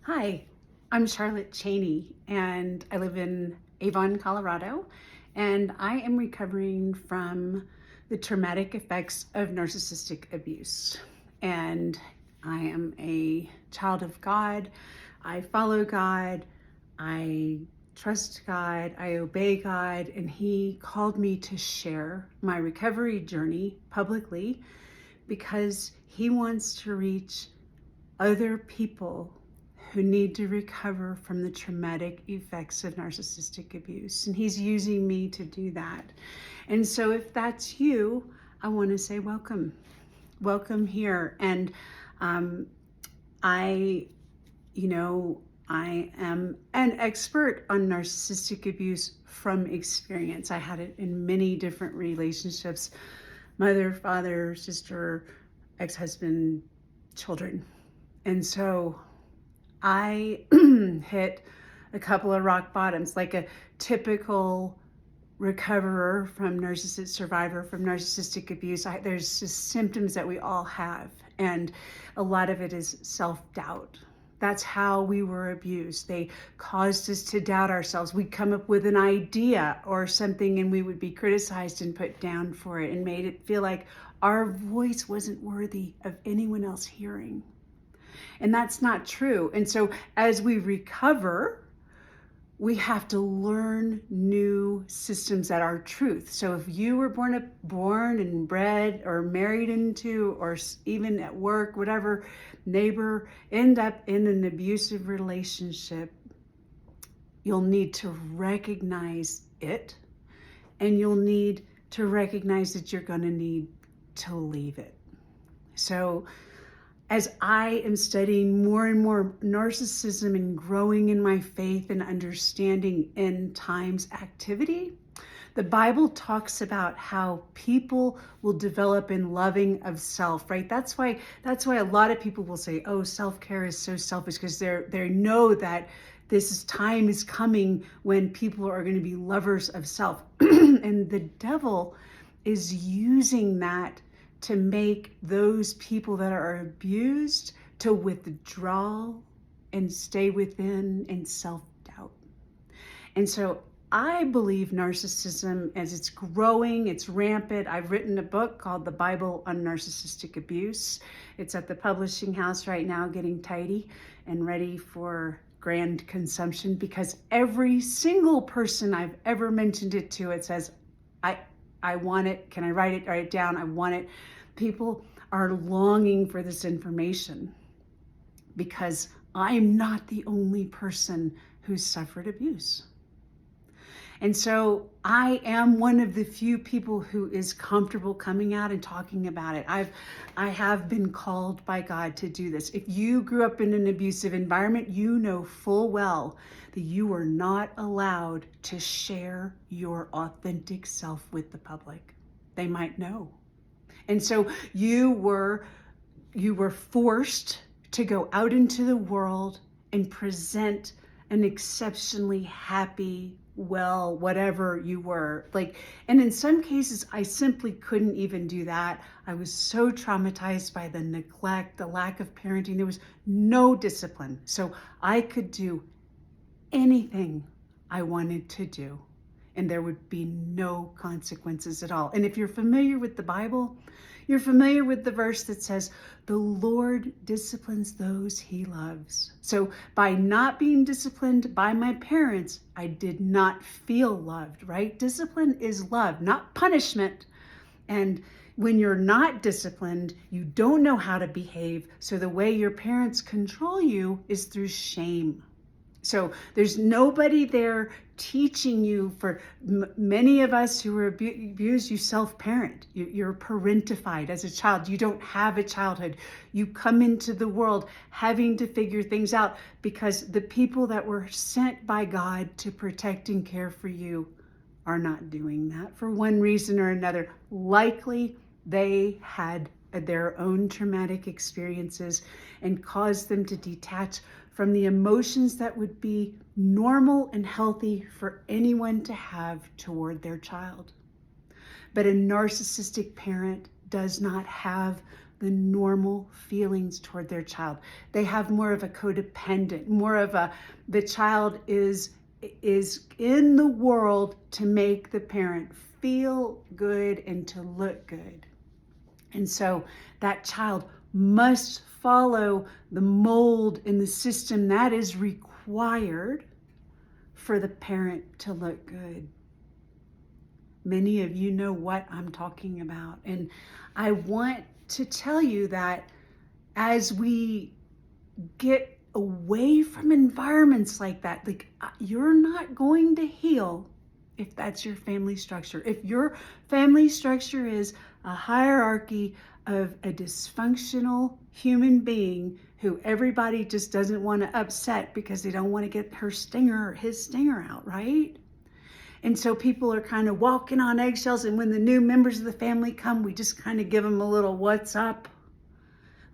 Hi, I'm Charlotte Cheney, and I live in Avon, Colorado, and I am recovering from the traumatic effects of narcissistic abuse. And I am a child of God. I follow God. I trust God. I obey God. And He called me to share my recovery journey publicly because He wants to reach other people who need to recover from the traumatic effects of narcissistic abuse. And He's using me to do that. And so if that's you, I want to say welcome. Welcome here. And um, I, I am an expert on narcissistic abuse from experience. I had it in many different relationships: mother, father, sister, ex-husband, children. And so I hit a couple of rock bottoms, like a typical recoverer from survivor from narcissistic abuse. There's just symptoms that we all have, and a lot of it is self-doubt. That's how we were abused. They caused us to doubt ourselves. We'd come up with an idea or something and we would be criticized and put down for it, and made it feel like our voice wasn't worthy of anyone else hearing. And that's not true. And so as we recover, we have to learn new systems that are truth. So if you were born and bred or married into, or even at work, whatever, neighbor, end up in an abusive relationship, you'll need to recognize it, and you'll need to recognize that you're going to need to leave it. So as I am studying more and more narcissism and growing in my faith and understanding end times activity, the Bible talks about how people will develop in loving of self, right? That's why a lot of people will say, oh, self-care is so selfish, because they know that time is coming when people are going to be lovers of self. And the devil is using that to make those people that are abused to withdraw and stay within and self-doubt. And so I believe narcissism, as it's growing, it's rampant. I've written a book called The Bible on Narcissistic Abuse. It's at the publishing house right now, getting tidy and ready for grand consumption, because every single person I've ever mentioned it to, it says, I want it. Can I write it down? I want it. People are longing for this information because I'm not the only person who's suffered abuse. And so I am one of the few people who is comfortable coming out and talking about it. I have been called by God to do this. If you grew up in an abusive environment, you know full well that you are not allowed to share your authentic self with the public. They might know. And so you were forced to go out into the world and present an exceptionally happy, well, whatever you were. And in some cases, I simply couldn't even do that. I was so traumatized by the neglect, the lack of parenting. There was no discipline. So I could do anything I wanted to do, and there would be no consequences at all. And if you're familiar with the Bible, you're familiar with the verse that says, the Lord disciplines those He loves. So by not being disciplined by my parents, I did not feel loved, right? Discipline is love, not punishment. And when you're not disciplined, you don't know how to behave. So the way your parents control you is through shame. So there's nobody there teaching you. For many of us who were abused, you self-parent. You're parentified as a child. You don't have a childhood. You come into the world having to figure things out, because the people that were sent by God to protect and care for you are not doing that for one reason or another. Likely they had their own traumatic experiences and caused them to detach from the emotions that would be normal and healthy for anyone to have toward their child. But a narcissistic parent does not have the normal feelings toward their child. They have more of a codependent, more of a, the child is in the world to make the parent feel good and to look good. And so that child must follow the mold in the system that is required for the parent to look good. Many of you know what I'm talking about. And I want to tell you that as we get away from environments like that, like you're not going to heal if that's your family structure. If your family structure is a hierarchy of a dysfunctional human being who everybody just doesn't want to upset because they don't want to get her stinger or his stinger out, right? And so people are kind of walking on eggshells, and when the new members of the family come, we just kind of give them a little what's up.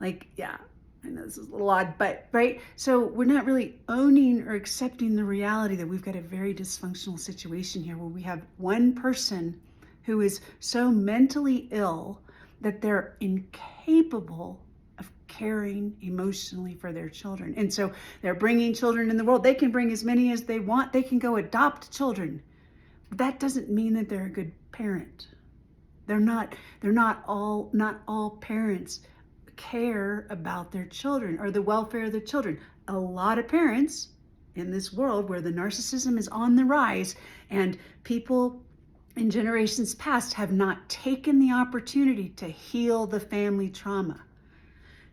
Like, yeah, I know this is a little odd, but right? So we're not really owning or accepting the reality that we've got a very dysfunctional situation here where we have one person who is so mentally ill that they're incapable of caring emotionally for their children. And so they're bringing children in the world. They can bring as many as they want. They can go adopt children. That doesn't mean that they're a good parent. Not all parents care about their children or the welfare of their children. A lot of parents in this world where the narcissism is on the rise and people in generations past have not taken the opportunity to heal the family trauma,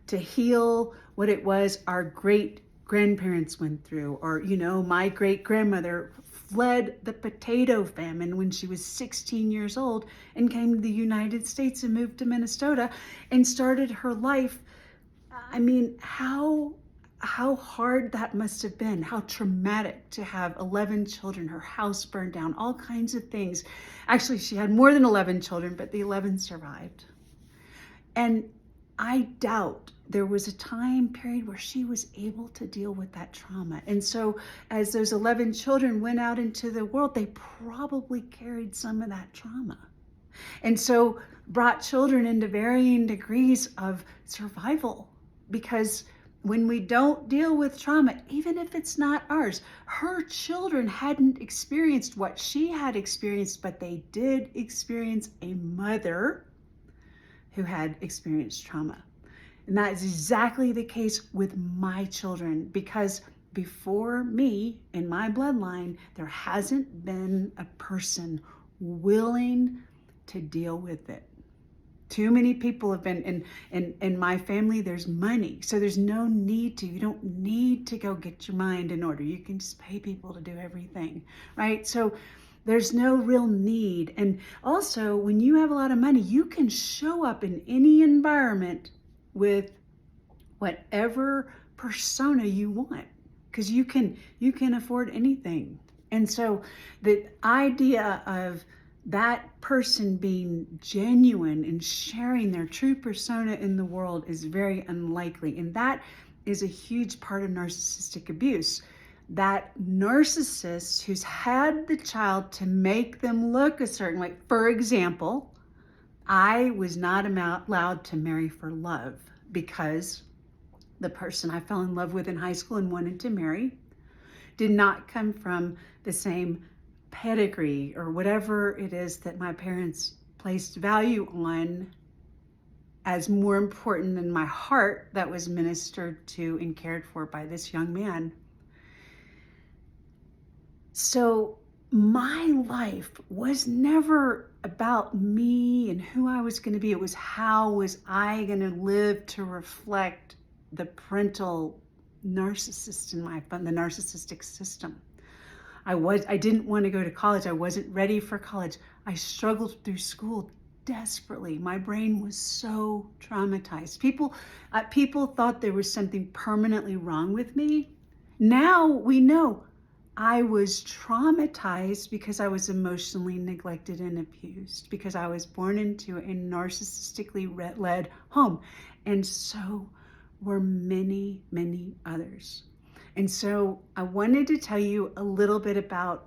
to heal what it was our great grandparents went through, or, my great grandmother fled the potato famine when she was 16 years old and came to the United States and moved to Minnesota and started her life. I mean, how hard that must have been, how traumatic to have 11 children, her house burned down, all kinds of things. Actually, she had more than 11 children, but the 11 survived. And I doubt there was a time period where she was able to deal with that trauma. And so as those 11 children went out into the world, they probably carried some of that trauma. And so brought children into varying degrees of survival, because when we don't deal with trauma, even if it's not ours, her children hadn't experienced what she had experienced, but they did experience a mother who had experienced trauma. And that is exactly the case with my children, because before me in my bloodline, there hasn't been a person willing to deal with it. Too many people have been, in my family, there's money. So there's no need to, you don't need to go get your mind in order. You can just pay people to do everything, right? So there's no real need. And also, when you have a lot of money, you can show up in any environment with whatever persona you want, because you can afford anything. And so the idea of that person being genuine and sharing their true persona in the world is very unlikely. And that is a huge part of narcissistic abuse. That narcissist who's had the child to make them look a certain way. For example, I was not allowed to marry for love because the person I fell in love with in high school and wanted to marry did not come from the same pedigree or whatever it is that my parents placed value on as more important than my heart that was ministered to and cared for by this young man. So my life was never about me and who I was going to be. It was how was I going to live to reflect the parental narcissist in the narcissistic system. I didn't want to go to college. I wasn't ready for college. I struggled through school desperately. My brain was so traumatized. People thought there was something permanently wrong with me. Now we know I was traumatized because I was emotionally neglected and abused, because I was born into a narcissistically led home. And so were many, many others. And so I wanted to tell you a little bit about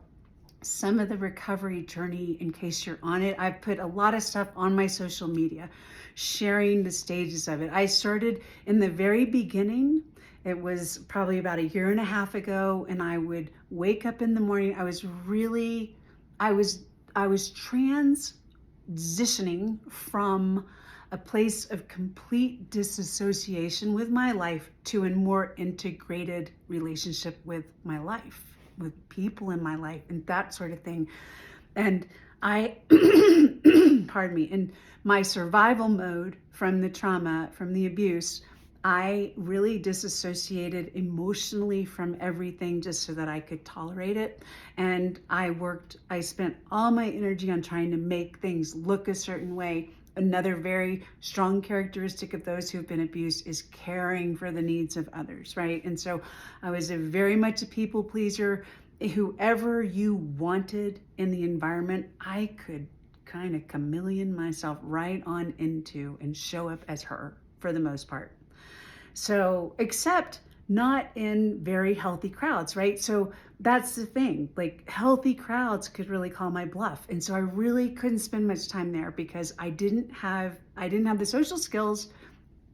some of the recovery journey in case you're on it. I've put a lot of stuff on my social media, sharing the stages of it. I started in the very beginning. It was probably about a year and a half ago, and I would wake up in the morning. I was transitioning from a place of complete disassociation with my life to a more integrated relationship with my life, with people in my life, and that sort of thing. And I, pardon me, in my survival mode from the trauma, from the abuse, I really disassociated emotionally from everything just so that I could tolerate it. And I spent all my energy on trying to make things look a certain way. Another very strong characteristic of those who have been abused is caring for the needs of others, right? And so I was very much a people pleaser. Whoever you wanted in the environment, I could kind of chameleon myself right on into and show up as her for the most part. So, except not in very healthy crowds, right? So that's the thing, like healthy crowds could really call my bluff. And so I really couldn't spend much time there because I didn't have the social skills,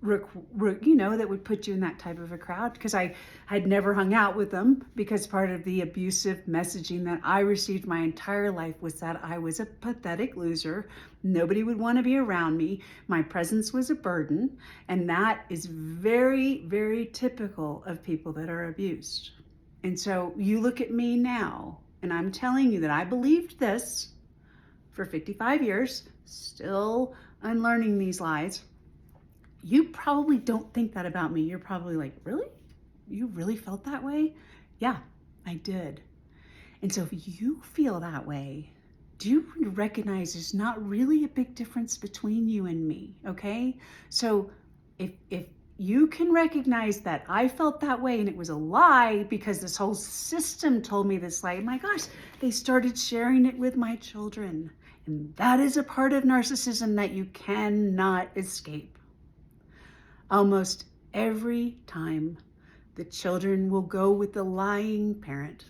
that would put you in that type of a crowd, because I had never hung out with them, because part of the abusive messaging that I received my entire life was that I was a pathetic loser. Nobody would want to be around me. My presence was a burden. And that is very, very typical of people that are abused. And so you look at me now, and I'm telling you that I believed this for 55 years, still unlearning these lies. You probably don't think that about me. You're probably like, really? You really felt that way? Yeah, I did. And so if you feel that way, do you recognize there's not really a big difference between you and me, okay? So if you can recognize that I felt that way and it was a lie because this whole system told me this lie, my gosh, they started sharing it with my children. And that is a part of narcissism that you cannot escape. Almost every time, the children will go with the lying parent,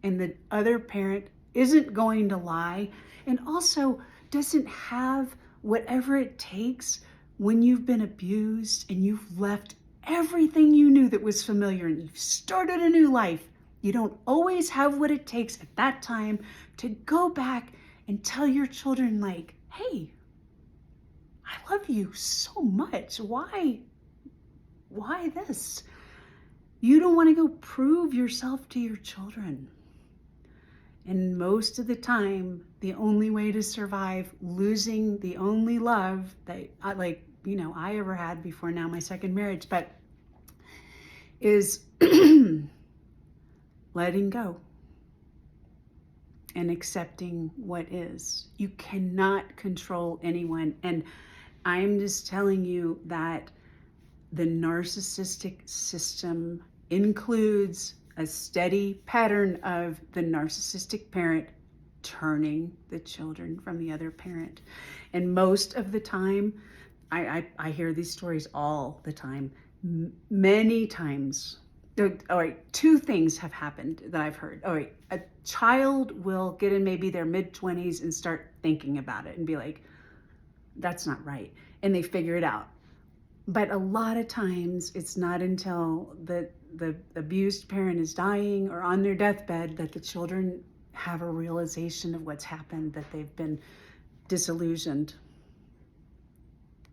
and the other parent isn't going to lie, and also doesn't have whatever it takes when you've been abused and you've left everything you knew that was familiar and you've started a new life. You don't always have what it takes at that time to go back and tell your children, like, hey, I love you so much. Why this? You don't want to go prove yourself to your children. And most of the time, the only way to survive losing the only love that I ever had before now my second marriage, but is letting go and accepting what is. You cannot control anyone. And I'm just telling you that the narcissistic system includes a steady pattern of the narcissistic parent turning the children from the other parent. And most of the time, I hear these stories all the time. Many times, all right, two things have happened that I've heard. All right, a child will get in maybe their mid-20s and start thinking about it and be like, that's not right. And they figure it out. But a lot of times it's not until the abused parent is dying or on their deathbed that the children have a realization of what's happened, that they've been disillusioned.